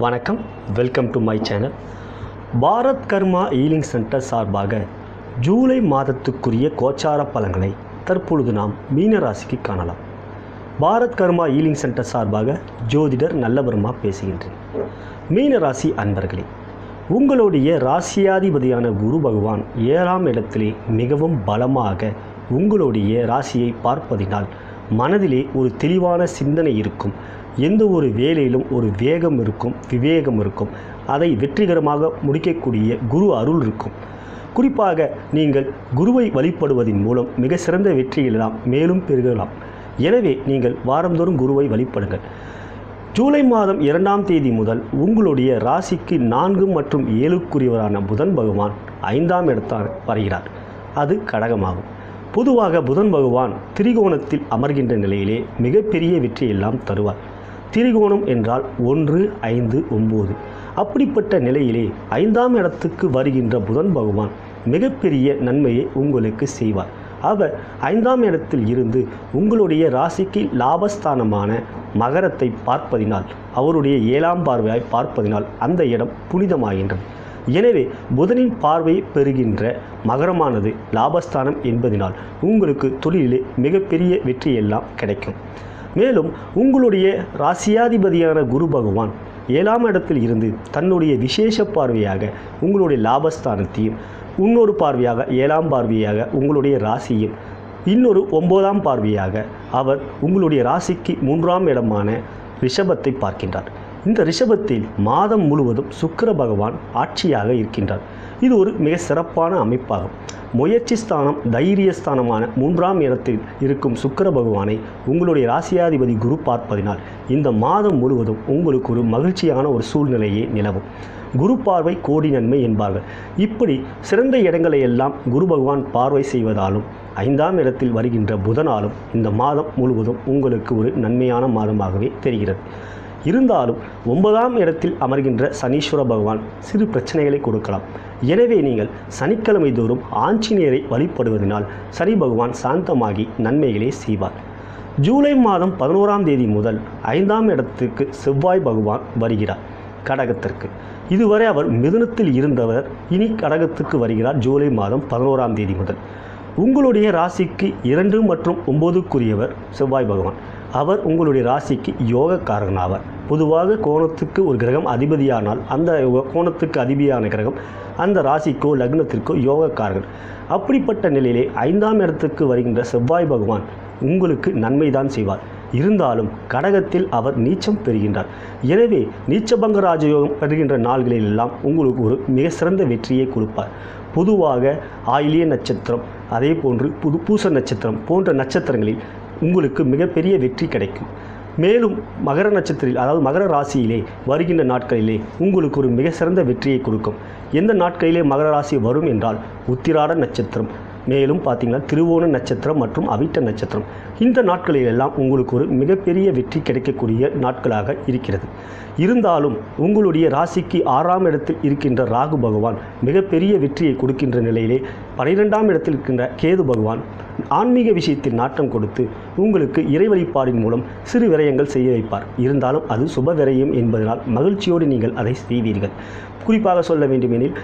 வணக்கம், welcome to my channel. Bharat karma healing centre சார்பாக ஜூலை மாதத்துக்குரிய கோச்சார பலன்களை தற்பொழுது நாம் மீனராசிக்கு காணலாம். பாரத் கர்மா ஹீலிங் சென்டர் சார்பாக ஜோதிடர் நல்லபெருமா பேசுகின்றேன். மீனராசி அன்பர்களே, உங்களுடைய ராசியாதிபதியான குரு பகவான் 7ஆம் இடத்திலே மிகவும் பலமாக உங்களுடைய ராசியை பார்ப்பதினால் மனதிலே ஒரு தெளிவான சிந்தனை இருக்கும். எந்த ஒரு வேலையிலும் ஒரு வேகம் இருக்கும், விவேகம் இருக்கும். அதை வெற்றிகரமாக முடிக்கக்கூடிய குரு அருள் இருக்கும். குறிப்பாக நீங்கள் குருவை வழிபடுவதன் மூலம் மிக சிறந்த வெற்றியெல்லாம் மேலும் பெருகலாம். எனவே நீங்கள் வாரந்தோறும் குருவை வழிபடுங்கள். ஜூலை மாதம் 2ஆம் தேதி முதல் உங்களுடைய ராசிக்கு 4 மற்றும் 7க்குரியவரான புதன் பகவான் 5ஆம் இடத்தான் வருகிறார். அது கடகமாகும். பொதுவாக புதன் பகவான் திரிகோணத்தில் அமர்கின்ற நிலையிலே மிகப்பெரிய வெற்றியெல்லாம் தருவார். திரிகோணம் என்றால் 1, 5, 9. அப்படிப்பட்ட நிலையிலே 5ஆம் இடத்துக்கு வருகின்ற புதன் பகவான் மிகப்பெரிய நன்மையை உங்களுக்கு செய்வார். அவர் 5ஆம் இடத்தில் இருந்து உங்களுடைய ராசிக்கு லாபஸ்தானமான மகரத்தை பார்ப்பதினால், அவருடைய 7ஆம் பார்வையாய் பார்ப்பதினால் அந்த இடம் புனிதமாகின்றது. எனவே புதனின் பார்வை பெறுகின்ற மகரமானது லாபஸ்தானம் என்பதனால் உங்களுக்கு தொழிலிலே மிகப்பெரிய வெற்றியெல்லாம் கிடைக்கும். மேலும் உங்களுடைய ராசியாதிபதியான குரு பகவான் 7ஆம் இடத்தில் இருந்து தன்னுடைய விசேஷ பார்வையாக உங்களுடைய லாபஸ்தானத்தையும், இன்னொரு பார்வையாக 7ஆம் பார்வையாக உங்களுடைய ராசியும், இன்னொரு 9ஆம் பார்வையாக அவர் உங்களுடைய ராசிக்கு 3ஆம் இடமான ரிஷபத்தை பார்க்கின்றார். இந்த ரிஷபத்தில் மாதம் முழுவதும் சுக்கிர பகவான் ஆட்சியாக இருக்கின்றார். இது ஒரு மிக சிறப்பான அமைப்பாகும். முயற்சி ஸ்தானம், தைரியஸ்தானமான 3ஆம் இடத்தில் இருக்கும் சுக்கிர பகவானை உங்களுடைய ராசியாதிபதி குரு பார்ப்பதினால் இந்த மாதம் முழுவதும் உங்களுக்கு ஒரு மகிழ்ச்சியான ஒரு சூழ்நிலையே நிலவும். குரு பார்வை கோடி நன்மை என்பார்கள். இப்படி சிறந்த இடங்களை எல்லாம் குரு பகவான் பார்வை செய்வதாலும் 5ஆம் இடத்தில் வருகின்ற புதனாலும் இந்த மாதம் முழுவதும் உங்களுக்கு ஒரு நன்மையான மாதமாகவே தெரிகிறது. இருந்தாலும் 9ஆம் இடத்தில் அமர்கின்ற சனீஸ்வர பகவான் சிறு பிரச்சனைகளை கொடுக்கலாம். எனவே நீங்கள் சனிக்கிழமை தோறும் ஆஞ்சநேயரை வழிபடுவதனால் சனி பகவான் சாந்தமாகி நன்மைகளை செய்வார். ஜூலை மாதம் 11ஆம் தேதி முதல் 5ஆம் இடத்துக்கு செவ்வாய் பகவான் வருகிறார் கடகத்திற்கு. இதுவரை அவர் மிதுனத்தில் இருந்தவர் இனி கடகத்துக்கு வருகிறார். ஜூலை மாதம் 11ஆம் தேதி முதல் உங்களுடைய ராசிக்கு 2 மற்றும் 9க்குரியவர் செவ்வாய் பகவான். அவர் உங்களுடைய ராசிக்கு யோகக்காரகன் ஆவார். பொதுவாக கோணத்துக்கு ஒரு கிரகம் அதிபதியானால் அந்த கோணத்துக்கு அதிபதியான கிரகம் அந்த ராசிக்கோ லக்னத்திற்கோ யோகக்காரகன். அப்படிப்பட்ட நிலையிலே 5ஆம் இடத்துக்கு வருகின்ற செவ்வாய் பகவான் உங்களுக்கு நன்மைதான் செய்வார். இருந்தாலும் கடகத்தில் அவர் நீச்சம் பெறுகின்றார். எனவே நீச்சபங்க ராஜயோகம் பெறுகின்ற நாள்களிலெல்லாம் உங்களுக்கு ஒரு மிக சிறந்த வெற்றியை கொடுப்பார். பொதுவாக ஆயிலிய நட்சத்திரம், அதே போன்று பூச நட்சத்திரம் போன்ற நட்சத்திரங்களில் உங்களுக்கு மிகப்பெரிய வெற்றி கிடைக்கும். மேலும் மகர நட்சத்திரத்தில், அதாவது மகர ராசியிலே வருகின்ற நாட்களிலே உங்களுக்கு ஒரு மிக சிறந்த வெற்றியை கொடுக்கும். எந்த நாட்களிலே மகர ராசி வரும் என்றால் உத்திராட நட்சத்திரம், மேலும் பார்த்திங்கன்னா திருவோண நட்சத்திரம் மற்றும் அவிட்ட நட்சத்திரம். இந்த நாட்களிலெல்லாம் உங்களுக்கு ஒரு மிகப்பெரிய வெற்றி கிடைக்கக்கூடிய நாட்களாக இருக்கிறது. இருந்தாலும் உங்களுடைய ராசிக்கு 6ஆம் இடத்தில் இருக்கின்ற ராகு பகவான் மிகப்பெரிய வெற்றியை கொடுக்கின்ற நிலையிலே 12ஆம் இடத்தில் இருக்கின்ற கேது பகவான் ஆன்மீக விஷயத்தில் நாட்டம் கொடுத்து உங்களுக்கு இறை வழிபாடின் மூலம் சிறு விரயங்கள் செய்ய வைப்பார். இருந்தாலும் அது சுப விரயம் என்பதனால் மகிழ்ச்சியோடு நீங்கள் அதை செய்வீர்கள். குறிப்பாக சொல்ல வேண்டுமெனில்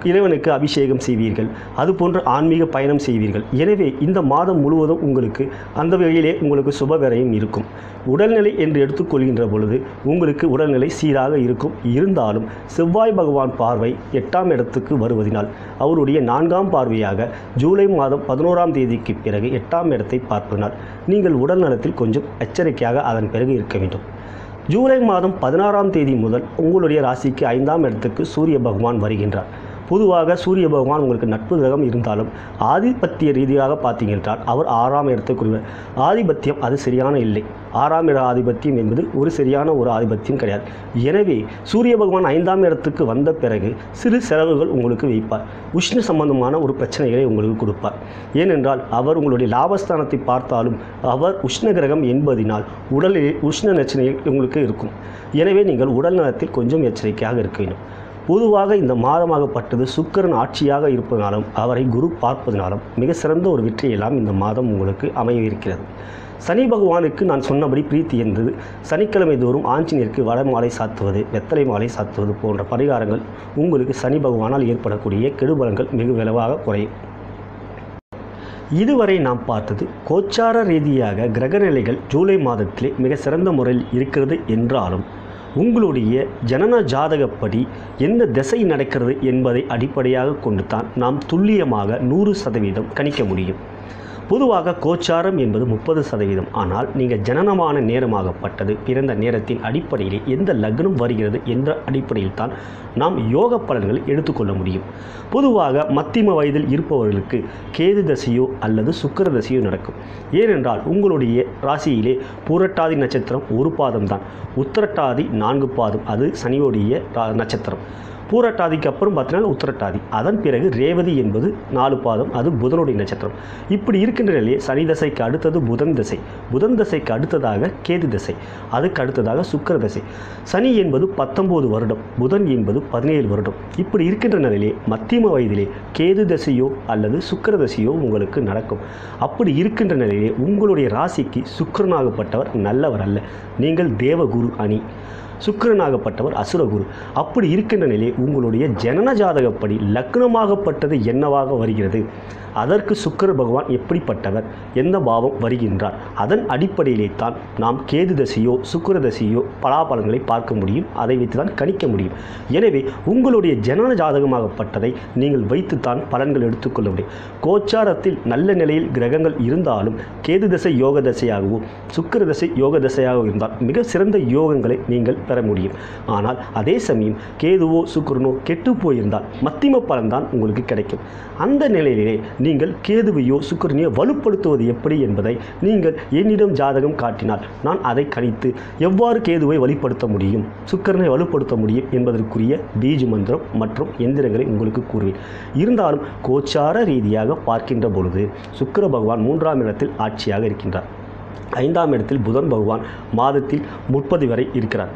இறைவனுக்கு அபிஷேகம் செய்வீர்கள், அதுபோன்று ஆன்மீக பயணம் செய்வீர்கள். எனவே இந்த மாதம் முழுவதும் உங்களுக்கு அந்த வகையிலே உங்களுக்கு சுப விரயம் இருக்கும். உடல்நிலை என்று எடுத்துக்கொள்கின்ற பொழுது உங்களுக்கு உடல்நிலை சீராக இருக்கும். இருந்தாலும் செவ்வாய் பகவான் பார்வை 8ஆம் இடத்துக்கு வருவதனால் அவருடைய 4ஆம் பார்வையாக ஜூலை மாதம் 11ஆம் தேதிக்கு பிறகு 8ஆம் இடத்தை பார்ப்பதனால் நீங்கள் உடல் நலத்தில் கொஞ்சம் எச்சரிக்கையாக அதன் பிறகு இருக்க வேண்டும். ஜூலை மாதம் 16ஆம் தேதி முதல் உங்களுடைய ராசிக்கு 5ஆம் இடத்துக்கு சூரிய பகவான் வருகின்றார். பொதுவாக சூரிய பகவான் உங்களுக்கு நட்பு கிரகம் இருந்தாலும் ஆதிபத்திய ரீதியாக பார்த்தீங்கன்றால் அவர் 6ஆம் இடத்துக்குரியவர். ஆதிபத்தியம் அது சரியான இல்லை. 6ஆம் இட ஆதிபத்தியம் என்பது ஒரு சரியான ஒரு ஆதிபத்தியம் கிடையாது. எனவே சூரிய பகவான் 5ஆம் இடத்துக்கு வந்த பிறகு சிறு செலவுகள் உங்களுக்கு வைப்பார். உஷ்ண சம்பந்தமான ஒரு பிரச்சனைகளை உங்களுக்கு கொடுப்பார். ஏனென்றால் அவர் உங்களுடைய லாபஸ்தானத்தை பார்த்தாலும் அவர் உஷ்ண கிரகம் என்பதினால் உடலில் உஷ்ண பிரச்சனை உங்களுக்கு இருக்கும். எனவே நீங்கள் உடல் நலத்தில் கொஞ்சம் எச்சரிக்கையாக இருக்க வேண்டும். பொதுவாக இந்த மாதமாகப்பட்டது சுக்கிரன் ஆட்சியாக இருப்பதனாலும் அவரை குரு பார்ப்பதனாலும் மிக சிறந்த ஒரு வெற்றியெல்லாம் இந்த மாதம் உங்களுக்கு அமைய இருக்கிறது. சனி பகவானுக்கு நான் சொன்னபடி பிரீத்தி என்பது சனிக்கிழமை தோறும் ஆஞ்சநேயருக்கு வடமாலை சாத்துவது, வெத்தலை மாலை சாத்துவது போன்ற பரிகாரங்கள் உங்களுக்கு சனி பகவானால் ஏற்படக்கூடிய கெடுபலன்கள் மிக விரைவாக குறையும். இதுவரை நாம் பார்த்தது கோச்சார ரீதியாக கிரகநிலைகள் ஜூலை மாதத்திலே மிக சிறந்த முறையில் இருக்கிறது என்றாலும் உங்களுடைய ஜனன ஜாதகப்படி எந்த திசை நடக்கிறது என்பதை அடிப்படையாக கொண்டு தான் நாம் துல்லியமாக 100% கணிக்க முடியும். பொதுவாக கோச்சாரம் என்பது 30%. ஆனால் நீங்கள் ஜனனமான நேரமாகப்பட்டது பிறந்த நேரத்தின் அடிப்படையில் எந்த லக்னம் வருகிறது என்ற அடிப்படையில் தான் நாம் யோக பலன்களை எடுத்துக்கொள்ள முடியும். பொதுவாக மத்தியம வயதில் இருப்பவர்களுக்கு கேது தசையோ அல்லது சுக்கிர தசையோ நடக்கும். ஏனென்றால் உங்களுடைய ராசியிலே பூரட்டாதி நட்சத்திரம் ஒரு பாதம் தான், உத்திரட்டாதி 4 பாதம், அது சனியோடைய நட்சத்திரம். பூரட்டாதிக்கு அப்புறம் பார்த்தீங்கன்னா உத்திரட்டாதி, அதன் பிறகு ரேவதி என்பது 4 பாதம், அது புதனுடைய நட்சத்திரம். இப்படி இருக்கின்ற நிலையே சனி தசைக்கு அடுத்தது புதன் தசை, புதன் தசைக்கு அடுத்ததாக கேது தசை, அதுக்கு அடுத்ததாக சுக்கிர தசை. சனி என்பது 19 வருடம், புதன் என்பது 17 வருடம். இப்படி இருக்கின்ற நிலையிலே மத்தியம வயதிலே கேது தசையோ அல்லது சுக்கிர தசையோ உங்களுக்கு நடக்கும். அப்படி இருக்கின்ற நிலையிலே உங்களுடைய ராசிக்கு சுக்கிரனாகப்பட்டவர் நல்லவர் அல்ல, நீங்கள் தேவகுரு அணி, சுக்கிரனாகப்பட்டவர் அசுரகுரு. அப்படி இருக்கின்ற நிலையை உங்களுடைய ஜனன ஜாதகப்படி லக்னமாகப்பட்டது என்னவாக வருகிறது, அதற்கு சுக்கிர பகவான் எப்படிப்பட்டவர், எந்த பாவம் வருகின்றார், அதன் அடிப்படையிலே தான் நாம் கேது தசையோ சுக்கிர தசையோ பலாபலன்களை பார்க்க முடியும், அதை வைத்து தான் கணிக்க முடியும். எனவே உங்களுடைய ஜனன ஜாதகமாகப்பட்டதை நீங்கள் வைத்துத்தான் பலன்கள் எடுத்துக்கொள்ள முடியும். கோச்சாரத்தில் நல்ல நிலையில் கிரகங்கள் இருந்தாலும் கேது தசை யோக தசையாகவும் சுக்கிர தசை யோக தசையாகவும் இருந்தால் மிக சிறந்த யோகங்களை நீங்கள் பெற முடியும். ஆனால் அதே சமயம் கேதுவோ சுக்கிரனோ கெட்டு போயிருந்தால் மத்தியம பலன் தான் உங்களுக்கு கிடைக்கும். அந்த நிலையிலே நீங்கள் கேதுவையோ சுக்கிரனையோ வலுப்படுத்துவது எப்படி என்பதை நீங்கள் என்னிடம் ஜாதகம் காட்டினால் நான் அதை கணித்து எவ்வாறு கேதுவை வலுப்படுத்த முடியும், சுக்கிரனை வலுப்படுத்த முடியும் என்பதற்குரிய பீஜ மந்திரம் மற்றும் எந்திரங்களை உங்களுக்கு கூறுவேன். இருந்தாலும் கோச்சார ரீதியாக பார்க்கின்ற பொழுது சுக்கிர பகவான் 3ஆம் இடத்தில் ஆட்சியாக இருக்கின்றார். 5ஆம் இடத்தில் புதன் பகவான் மாதத்தில் 30 வரை இருக்கிறார்.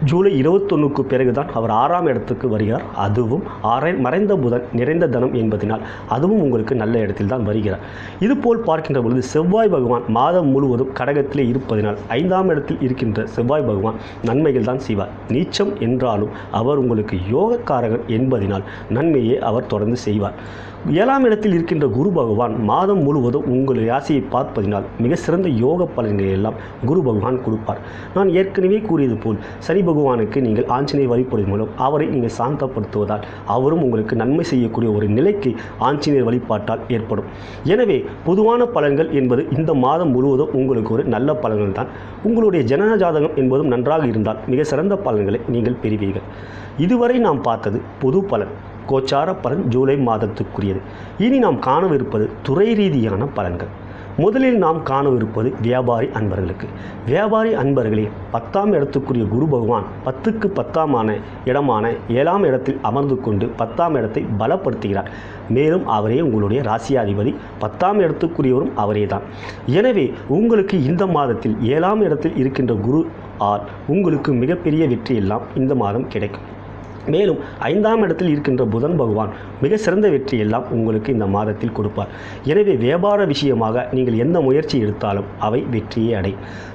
ஜூலை 21க்கு பிறகுதான் அவர் 6ஆம் இடத்துக்கு வருகிறார். அதுவும் மறைந்த புதன் நிறைந்த தனம் என்பதனால் அதுவும் உங்களுக்கு நல்ல இடத்தில் தான் வருகிறார். இதுபோல் பார்க்கின்ற பொழுது செவ்வாய் பகவான் மாதம் முழுவதும் கடகத்திலே இருப்பதனால் 5ஆம் இடத்தில் இருக்கின்ற செவ்வாய் பகவான் நன்மைகள் தான் செய்வார். நீச்சம் என்றாலும் அவர் உங்களுக்கு யோகக்காரகன் என்பதனால் நன்மையை அவர் தொடர்ந்து செய்வார். 7ஆம் இடத்தில் இருக்கின்ற குரு பகவான் மாதம் முழுவதும் உங்கள் ராசியை பார்ப்பதினால் மிக சிறந்த யோக பலன்களை எல்லாம் குரு பகவான் கொடுப்பார். நான் ஏற்கனவே கூறியது போல் சனி பகவானுக்கு நீங்கள் ஆஞ்சநேயர் வழிபடுவதன் மூலம் அவரை நீங்கள் சாந்தப்படுத்துவதால் அவரும் உங்களுக்கு நன்மை செய்யக்கூடிய ஒரு நிலைக்கு ஆஞ்சநேயர் வழிபாட்டால் ஏற்படும். எனவே பொதுவான பலன்கள் என்பது இந்த மாதம் முழுவதும் உங்களுக்கு ஒரு நல்ல பலன்கள் தான். உங்களுடைய ஜனன ஜாதகம் என்பதும் நன்றாக இருந்தால் மிக சிறந்த பலன்களை நீங்கள் பெறுவீர்கள். இதுவரை நாம் பார்த்தது பொது பலன், கோச்சார பலன் ஜூலை மாதத்துக்குரியது. இனி நாம் காணவிருப்பது துறை ரீதியான பலன்கள். முதலில் நாம் காணவிருப்பது வியாபாரி அன்பர்களுக்கு. வியாபாரி அன்பர்களே, 10ஆம் இடத்துக்குரிய குரு பகவான் 10க்கு 10ஆம் இடமான 7ஆம் இடத்தில் அமர்ந்து கொண்டு 10ஆம் இடத்தை பலப்படுத்துகிறார். மேலும் அவரே உங்களுடைய ராசியாதிபதி, 10ஆம் இடத்துக்குரியவரும் அவரே தான். எனவே உங்களுக்கு இந்த மாதத்தில் 7ஆம் இடத்தில் இருக்கின்ற குரு உங்களுக்கு மிகப்பெரிய வெற்றி எல்லாம் இந்த மாதம் கிடைக்கும். மேலும் 5ஆம் இடத்தில் இருக்கின்ற புதன் பகவான் மிக சிறந்த வெற்றி எல்லாம் உங்களுக்கு இந்த மாதத்தில் கொடுப்பார். எனவே வியாபார விஷயமாக நீங்கள் எந்த முயற்சி எடுத்தாலும் அவை வெற்றியை அடை.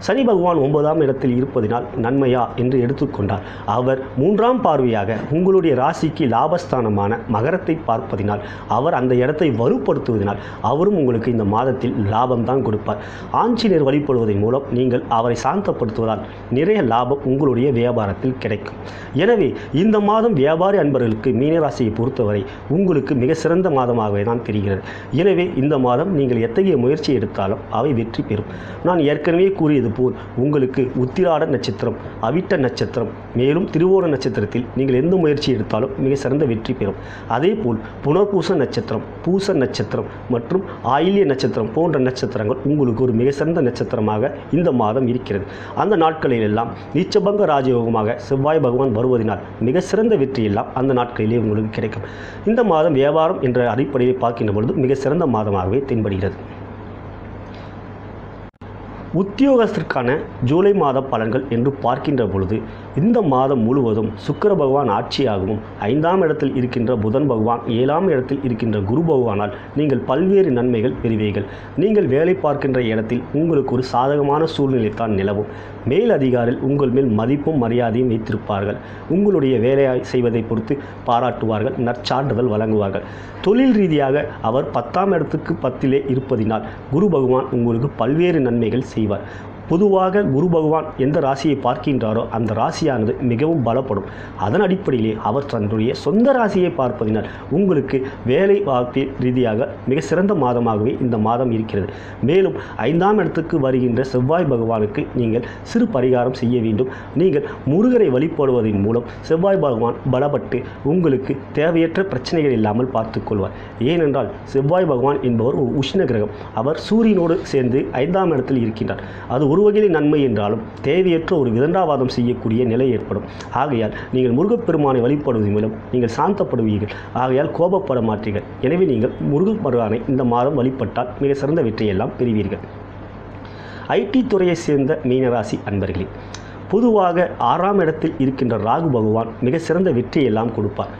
சனி பகவான் 9ஆம் இடத்தில் இருப்பதினால் நன்மையா என்று எடுத்துக்கொண்டார். அவர் 3ஆம் பார்வையாக உங்களுடைய ராசிக்கு லாபஸ்தானமான மகரத்தை பார்ப்பதினால் அவர் அந்த இடத்தை வலுப்படுத்துவதனால் அவரும் உங்களுக்கு இந்த மாதத்தில் லாபம்தான் கொடுப்பார். ஆஞ்சநேயர் வழிபடுவதன் மூலம் நீங்கள் அவரை சாந்தப்படுத்துவதால் நிறைய லாபம் உங்களுடைய வியாபாரத்தில் கிடைக்கும். எனவே இந்த மாதம் வியாபாரி அன்பர்களுக்கு மீனராசியை பொறுத்தவரை உங்களுக்கு மிக சிறந்த மாதமாகவே தான் தெரிகிறது. எனவே இந்த மாதம் நீங்கள் எத்தகைய முயற்சி எடுத்தாலும் அவை வெற்றி பெறும். நான் ஏற்கனவே கூறியது போல் உங்களுக்கு உத்திராட நட்சத்திரம், அவிட்ட நட்சத்திரம், மேலும் திருவோண நட்சத்திரத்தில் நீங்கள் எந்த முயற்சி எடுத்தாலும் மிக சிறந்த வெற்றி பெறும். அதே போல் புனர்பூச நட்சத்திரம், பூச நட்சத்திரம் மற்றும் ஆயில்ய நட்சத்திரம் போன்ற நட்சத்திரங்கள் உங்களுக்கு ஒரு மிக சிறந்த நட்சத்திரமாக இந்த மாதம் இருக்கிறது. அந்த நாட்களில் எல்லாம் நீச்சபங்க ராஜயோகமாக செவ்வாய் பகவான் வருவதனால் மிக சிறந்த வெற்றியெல்லாம் அந்த நாட்களிலே உங்களுக்கு கிடைக்கும். இந்த மாதம் வியாபாரம் என்ற அடிப்படையில் பார்க்கின்ற பொழுது மிக சிறந்த மாதமாகவே தென்படுகிறது. உத்தியோகத்திற்கான ஜூலை மாத பலன்கள் என்று பார்க்கின்ற பொழுது இந்த மாதம் முழுவதும் சுக்கிர பகவான் ஆட்சியாகவும் 5ஆம் இடத்தில் இருக்கின்ற புதன் பகவான் 7ஆம் இடத்தில் இருக்கின்ற குரு பகவானால் நீங்கள் பல்வேறு நன்மைகள் பெறுவீர்கள். நீங்கள் வேலை பார்க்கின்ற இடத்தில் உங்களுக்கு ஒரு சாதகமான சூழ்நிலை தான் நிலவும். மேல் அதிகாரிகள் உங்கள் மேல் மதிப்பும் மரியாதையும் வைத்திருப்பார்கள். உங்களுடைய வேலையை செய்வதை பொறுத்து பாராட்டுவார்கள், நற்சான்றிதழ் வழங்குவார்கள். தொழில் ரீதியாக அவர் 10ஆம் இடத்துக்கு 10லே இருப்பதினால் குரு பகவான் உங்களுக்கு பல்வேறு நன்மைகள் செய்வார். பொதுவாக குரு பகவான் எந்த ராசியை பார்க்கின்றாரோ அந்த ராசியானது மிகவும் பலப்படும். அதன் அடிப்படையிலே அவர் தன்னுடைய சொந்த ராசியை பார்ப்பதினால் உங்களுக்கு வேலை வாய்ப்பு ரீதியாக மிக சிறந்த மாதமாகவே இந்த மாதம் இருக்கிறது. மேலும் 5ஆம் இடத்துக்கு வருகின்ற செவ்வாய் பகவானுக்கு நீங்கள் சிறு பரிகாரம் செய்ய வேண்டும். நீங்கள் முருகரை வழிபடுவதன் மூலம் செவ்வாய் பகவான் பலப்பட்டு உங்களுக்கு தேவையற்ற பிரச்சனைகள் இல்லாமல் பார்த்துக்கொள்வார். ஏனென்றால் செவ்வாய் பகவான் என்பவர் ஒரு உஷ்ண கிரகம். அவர் சூரியனோடு சேர்ந்து 5ஆம் இடத்தில் இருக்கின்றார். அது ஒரு வகையில் நன்மை என்றாலும் தேவையற்ற ஒரு விதண்டாவாதம் செய்யக்கூடிய நிலை ஏற்படும். ஆகையால் நீங்கள் முருகப்பெருமானை வழிபடுவதன் மூலம் நீங்கள் சாந்தப்படுவீர்கள். ஆகையால் கோபப்பட மாட்டீர்கள். எனவே நீங்கள் முருகப்பெருமானை இந்த மாதம் வழிபட்டால் மிக சிறந்த வெற்றியெல்லாம் பெறுவீர்கள். ஐடி துறையை சேர்ந்த மீனராசி அன்பர்களே, பொதுவாக 6ஆம் இடத்தில் இருக்கின்ற ராகு பகவான் மிக சிறந்த வெற்றியெல்லாம் கொடுப்பார்.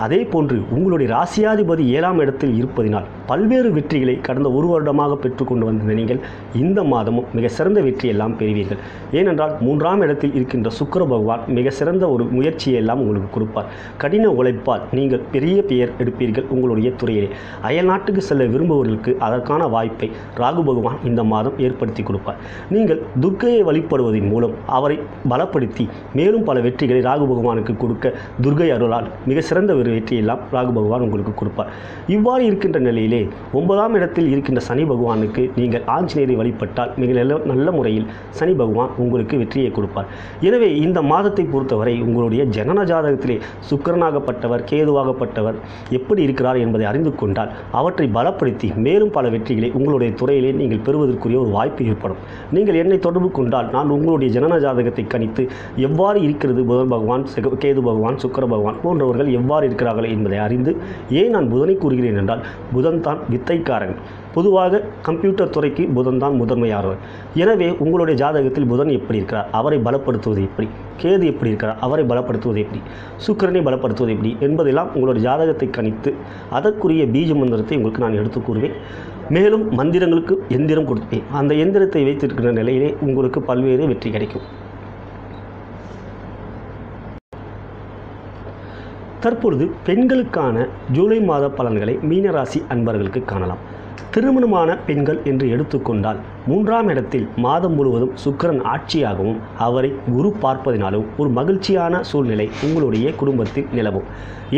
அதே போன்று உங்களுடைய ராசியாதிபதி 7ஆம் இடத்தில் இருப்பதினால் பல்வேறு வெற்றிகளை கடந்த ஒரு வருடமாக பெற்றுக்கொண்டு வந்த நீங்கள் இந்த மாதமும் மிக சிறந்த வெற்றியெல்லாம் பெறுவீர்கள். ஏனென்றால் 3ஆம் இடத்தில் இருக்கின்ற சுக்கிர பகவான் மிக சிறந்த ஒரு முயற்சியெல்லாம் உங்களுக்கு கொடுப்பார். கடின உழைப்பால் நீங்கள் பெரிய பெயர் எடுப்பீர்கள். உங்களுடைய துறையிலே அயல் நாட்டுக்கு செல்ல விரும்புபவர்களுக்கு அதற்கான வாய்ப்பை ராகு பகவான் இந்த மாதம் ஏற்படுத்தி கொடுப்பார். நீங்கள் துர்க்கையை வழிபடுவதன் மூலம் அவரை பலப்படுத்தி மேலும் பல வெற்றிகளை ராகு பகவானுக்கு கொடுக்க துர்க்கை அருளால் மிக சிறந்த வெற்றியெல்லாம் ராகு பகவான் உங்களுக்கு கொடுப்பார். இவ்வாறு இருக்கின்ற நிலையிலே 9ஆம் இடத்தில் இருக்கின்ற சனி பகவானுக்கு நீங்கள் ஆஞ்சநேயரை வழிபட்டால் மிக நல்ல முறையில் சனி பகவான் உங்களுக்கு வெற்றியை கொடுப்பார். எனவே இந்த மாதத்தை பொறுத்தவரை உங்களுடைய ஜனன ஜாதகத்திலே சுக்கிரனாகப்பட்டவர் கேதுவாகப்பட்டவர் எப்படி இருக்கிறார் என்பதை அறிந்து கொண்டால் அவற்றை பலப்படுத்தி மேலும் பல வெற்றிகளை உங்களுடைய துறையிலே நீங்கள் பெறுவதற்குரிய ஒரு வாய்ப்பு ஏற்படும். நீங்கள் என்னை தொடர்பு கொண்டால் நான் உங்களுடைய ஜனன ஜாதகத்தை கணித்து எவ்வாறு இருக்கிறது புதன் பகவான், கேது பகவான், சுக்கிர பகவான் போன்றவர்கள் எவ்வாறு இருக்கிறார்கள் என்பதை அறிந்து, ஏன் நான் புதனை கூறுகிறேன் என்றால் புதன் தான் வித்தைக்காரன். பொதுவாக கம்ப்யூட்டர் துறைக்கு புதன் தான் முதன்மையானவர். எனவே உங்களுடைய ஜாதகத்தில் புதன் எப்படி இருக்கிறார், அவரை பலப்படுத்துவது எப்படி, கேது எப்படி இருக்கிறார், அவரை பலப்படுத்துவது எப்படி, சுக்கிரனை பலப்படுத்துவது எப்படி என்பதெல்லாம் உங்களுடைய ஜாதகத்தை கணித்து அதற்குரிய பீஜ மந்திரத்தை உங்களுக்கு நான் எடுத்து கூறுவேன். மேலும் மந்திரங்களுக்கு எந்திரம் கொடுப்பேன். அந்த எந்திரத்தை வைத்திருக்கிற நிலையிலே உங்களுக்கு பல்வேறு வெற்றி கிடைக்கும். தற்பொழுது பெண்களுக்கான ஜூலை மாத பலன்களை மீனராசி அன்பர்களுக்கு காணலாம். திருமணமான பெண்கள் என்று எடுத்துக்கொண்டால் 3ஆம் இடத்தில் மாதம் முழுவதும் சுக்கிரன் ஆட்சியாகவும் அவரை குரு பார்ப்பதினாலும் ஒரு மகிழ்ச்சியான சூழ்நிலை உங்களுடைய குடும்பத்தில் நிலவும்.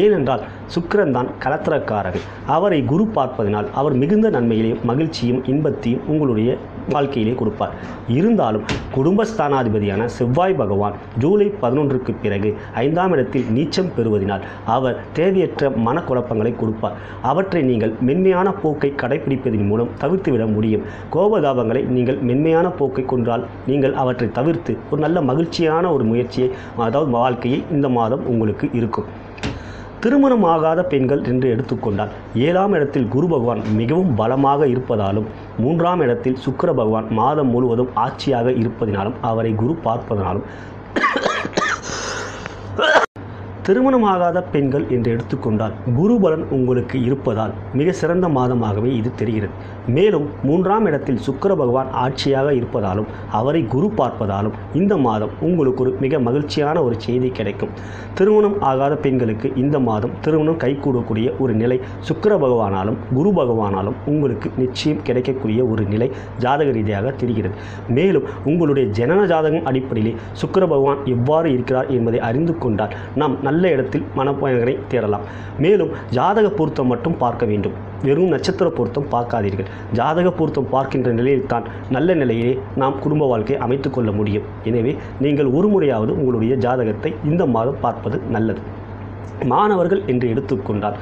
ஏனென்றால் சுக்கிரன் தான் கலத்திரக்காரர்கள். அவரை குரு பார்ப்பதினால் அவர் மிகுந்த நன்மைகளையும் மகிழ்ச்சியும் இன்பத்தையும் உங்களுடைய வாழ்க்கையிலே கொடுப்பார். இருந்தாலும் குடும்பஸ்தானாதிபதியான செவ்வாய் பகவான் ஜூலை 11க்கு பிறகு 5ஆம் இடத்தில் நீச்சம் பெறுவதினால் அவர் தேவையற்ற மனக்குழப்பங்களை கொடுப்பார். அவற்றை நீங்கள் மென்மையான போக்கை கடைபிடிப்பதன் மூலம் தவிர்த்துவிட முடியும். கோபதாபங்களை நீங்கள் மென்மையான போக்கை கொண்டால் நீங்கள் அவற்றை தவிர்த்து ஒரு நல்ல மகிழ்ச்சியான ஒரு முயற்சியை, அதாவது வாழ்க்கையை இந்த மாதம் உங்களுக்கு இருக்கும். திருமணமாகாத பெண்கள் என்று எடுத்துக்கொண்டால் 7ஆம் இடத்தில் குரு பகவான் மிகவும் பலமாக இருப்பதாலும் 3ஆம் இடத்தில் சுக்கிர பகவான் மாதம் முழுவதும் ஆட்சியாக இருப்பதினாலும் அவரை குரு பார்ப்பதனாலும் திருமணமாகாத பெண்கள் என்று எடுத்துக்கொண்டால் குரு பலன் உங்களுக்கு இருப்பதால் மிக சிறந்த மாதமாகவே இது தெரிகிறது. மேலும் 3ஆம் இடத்தில் சுக்கிர பகவான் ஆட்சியாக இருப்பதாலும் அவரை குரு பார்ப்பதாலும் இந்த மாதம் உங்களுக்கு ஒரு மிக மகிழ்ச்சியான ஒரு செய்தி கிடைக்கும். திருமணம் ஆகாத பெண்களுக்கு இந்த மாதம் திருமணம் கைகூடக்கூடிய ஒரு நிலை சுக்கிர பகவானாலும் குரு பகவானாலும் உங்களுக்கு நிச்சயம் கிடைக்கக்கூடிய ஒரு நிலை ஜாதக ரீதியாக தெரிகிறது. மேலும் உங்களுடைய ஜனன ஜாதகம் அடிப்படையிலே சுக்கிர பகவான் எவ்வாறு இருக்கிறார் என்பதை அறிந்து கொண்டால் நாம் நல்ல இடத்தில் மனப்பயனை தேடலாம். மேலும் ஜாதக பொருத்தம் மட்டும் பார்க்க வேண்டும். வெறும் நட்சத்திர பொருத்தம் பார்க்காதீர்கள். ஜாதக பொருத்தம் பார்க்கின்ற நிலையில் தான் நல்ல நிலையிலே நாம் குடும்ப வாழ்க்கையை அமைத்துக் கொள்ள முடியும். எனவே நீங்கள் ஒரு முறையாவது உங்களுடைய ஜாதகத்தை இந்த மாதம் பார்ப்பது நல்லது. மாணவர்கள் என்று எடுத்துக்கொண்டால்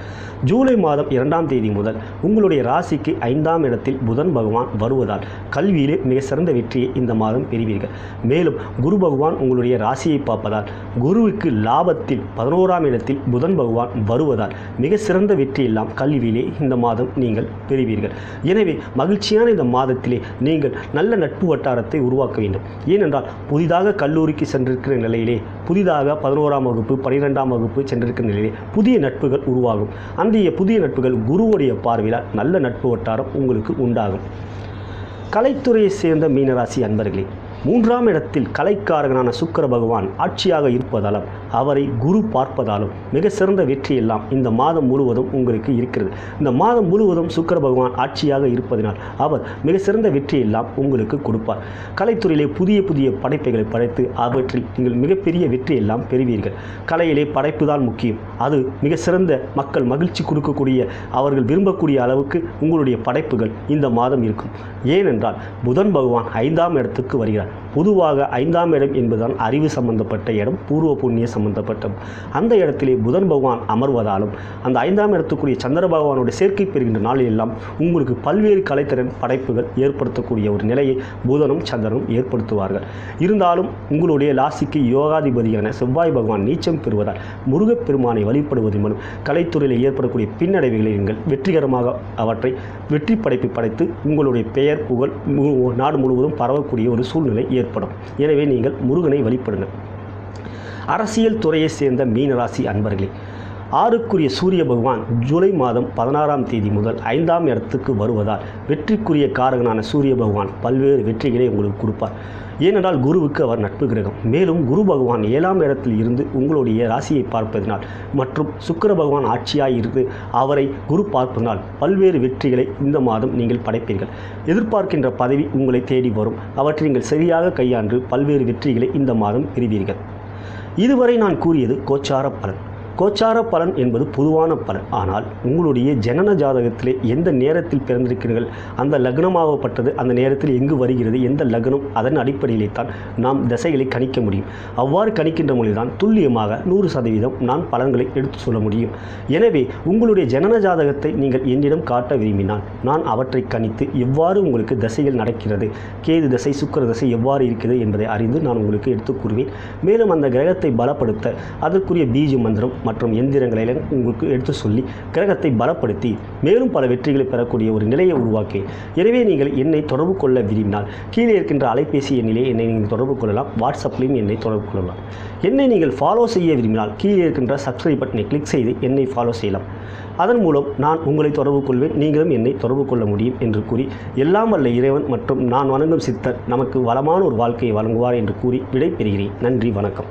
ஜூலை மாதம் 2ஆம் தேதி முதல் உங்களுடைய ராசிக்கு 5ஆம் இடத்தில் புதன் பகவான் வருவதால் கல்வியிலே மிக சிறந்த வெற்றியை இந்த மாதம் பெறுவீர்கள். மேலும் குரு பகவான் உங்களுடைய ராசியை பார்ப்பதால் குருவுக்கு லாபத்தில் 11ஆம் இடத்தில் புதன் பகவான் வருவதால் மிக சிறந்த வெற்றியெல்லாம் கல்வியிலே இந்த மாதம் நீங்கள் பெறுவீர்கள். எனவே மகிழ்ச்சியான இந்த மாதத்திலே நீங்கள் நல்ல நட்பு வட்டாரத்தை உருவாக்க வேண்டும். ஏனென்றால் புதிதாக கல்லூரிக்கு சென்றிருக்கிற நிலையிலே, புதிதாக 11ஆம் வகுப்பு 12ஆம் வகுப்பு சென்றிருக்கிற நிலையிலே புதிய நட்புகள் உருவாகும். அந்த புதிய நட்புகள் குருவுடைய பார்வையில் நல்ல நட்பு வட்டாரம் உங்களுக்கு உண்டாகும். கலைத்துறையை சேர்ந்த மீனராசி அன்பர்களே, 3ஆம் இடத்தில் கலைக்காரகனான சுக்கிர பகவான் ஆட்சியாக இருப்பதாலும் அவரை குரு பார்ப்பதாலும் மிக சிறந்த வெற்றியெல்லாம் இந்த மாதம் முழுவதும் உங்களுக்கு இருக்கிறது. இந்த மாதம் முழுவதும் சுக்கிர பகவான் ஆட்சியாக இருப்பதனால் அவர் மிக சிறந்த வெற்றியெல்லாம் உங்களுக்கு கொடுப்பார். கலைத்துறையிலே புதிய புதிய படைப்புகளை படைத்து அவற்றில் நீங்கள் மிகப்பெரிய வெற்றியெல்லாம் பெறுவீர்கள். கலையிலே படைப்பு தான் முக்கியம். அது மிக சிறந்த மக்கள் மகிழ்ச்சி கொடுக்கக்கூடிய, அவர்கள் விரும்பக்கூடிய அளவுக்கு உங்களுடைய படைப்புகள் இந்த மாதம் இருக்கும். ஏனென்றால் புதன் பகவான் 5ஆம் இடத்துக்கு வருகிறார். பொதுவாக 5ஆம் இடம் என்பதுதான் அறிவு சம்பந்தப்பட்ட இடம், பூர்வ புண்ணிய சம்பந்தப்பட்ட. அந்த இடத்திலே புதன் பகவான் அமர்வதாலும் அந்த 5ஆம் இடத்துக்குரிய சந்திர பகவானுடைய சேர்க்கை பெறுகின்ற நாளில் எல்லாம் உங்களுக்கு பல்வேறு கலைத்திறன் படைப்புகள் ஏற்படுத்தக்கூடிய ஒரு நிலையை புதனும் சந்திரனும் ஏற்படுத்துவார்கள். இருந்தாலும் உங்களுடைய ராசிக்கு யோகாதிபதியான செவ்வாய் பகவான் நீச்சம் பெறுவதால் முருகப்பெருமானை வழிபடுவதன் மூலம் கலைத்துறையில் ஏற்படக்கூடிய பின்னடைவுகளை நீங்கள் வெற்றிகரமாக அவற்றை வெற்றி படைப்பு படைத்து உங்களுடைய பெயர் புகழ் நாடு முழுவதும் பரவக்கூடிய ஒரு சூழ்நிலை ஏற்படும். எனவே நீங்கள் முருகனை வழிபடுங்கள். அரசியல் துறையை சேர்ந்த மீனராசி அன்பர்களே, 6க்குரிய சூரிய பகவான் ஜூலை மாதம் 16ஆம் தேதி முதல் 5ஆம் இடத்துக்கு வருவதால் வெற்றிக்குரிய காரகனான சூரிய பகவான் பல்வேறு வெற்றிகளை உங்களுக்கு கொடுப்பார். ஏனென்றால் குருவுக்கு அவர் நட்பு கிரகம். மேலும் குரு பகவான் 7ஆம் இடத்தில் இருந்து உங்களுடைய ராசியை பார்ப்பதனால் மற்றும் சுக்கிர பகவான் ஆட்சியாக இருந்து அவரை குரு பார்ப்பதனால் பல்வேறு வெற்றிகளை இந்த மாதம் நீங்கள் படைப்பீர்கள். எதிர்பார்க்கின்ற பதவி உங்களை தேடி வரும். அவற்றை நீங்கள் சரியாக கையாண்டு பல்வேறு வெற்றிகளை இந்த மாதம் பெறுவீர்கள். இதுவரை நான் கூறியது கோச்சார பலன். கோச்சார பலன் என்பது பொதுவான பலன். ஆனால் உங்களுடைய ஜனன ஜாதகத்திலே எந்த நேரத்தில் பிறந்திருக்கிறீர்கள், அந்த லக்னமாகப்பட்டது அந்த நேரத்தில் எங்கு வருகிறது, எந்த லக்னம், அதன் அடிப்படையிலே தான் நாம் திசைகளை கணிக்க முடியும். அவ்வாறு கணிக்கின்ற மொழிதான் துல்லியமாக 100% நான் பலன்களை எடுத்து சொல்ல முடியும். எனவே உங்களுடைய ஜனன ஜாதகத்தை நீங்கள் என்னிடம் காட்ட விரும்பினால் நான் அவற்றை கணித்து எவ்வாறு உங்களுக்கு திசைகள் நடக்கிறது, கேது திசை சுக்கிர திசை எவ்வாறு இருக்கிறது என்பதை அறிந்து நான் உங்களுக்கு எடுத்துக் கூறுவேன். மேலும் அந்த கிரகத்தை பலப்படுத்த அதற்குரிய பீஜ மந்திரம் மற்றும் எந்திரங்களை உங்களுக்கு எடுத்து சொல்லி கிரகத்தை பலப்படுத்தி மேலும் பல வெற்றிகளை பெறக்கூடிய ஒரு நிலையை உருவாக்கி. எனவே நீங்கள் என்னை தொடர்பு கொள்ள விரும்பினால் கீழே இருக்கின்ற அலைபேசி எண்ணிலே என்னை நீங்கள் தொடர்பு கொள்ளலாம். வாட்ஸ்அப்லையும் என்னை தொடர்பு கொள்ளலாம். என்னை நீங்கள் ஃபாலோ செய்ய விரும்பினால் கீழே இருக்கின்ற சப்ஸ்கிரைப் பட்டனை கிளிக் செய்து என்னை ஃபாலோ செய்யலாம். அதன் மூலம் நான் உங்களை தொடர்பு கொள்வேன், நீங்களும் என்னை தொடர்பு கொள்ள முடியும் என்று கூறி, எல்லாம் வல்ல இறைவன் மற்றும் நான் வணங்கும் சித்தர் நமக்கு வளமான ஒரு வாழ்க்கையை வழங்குவார் என்று கூறி விடை பெறுகிறேன். நன்றி, வணக்கம்.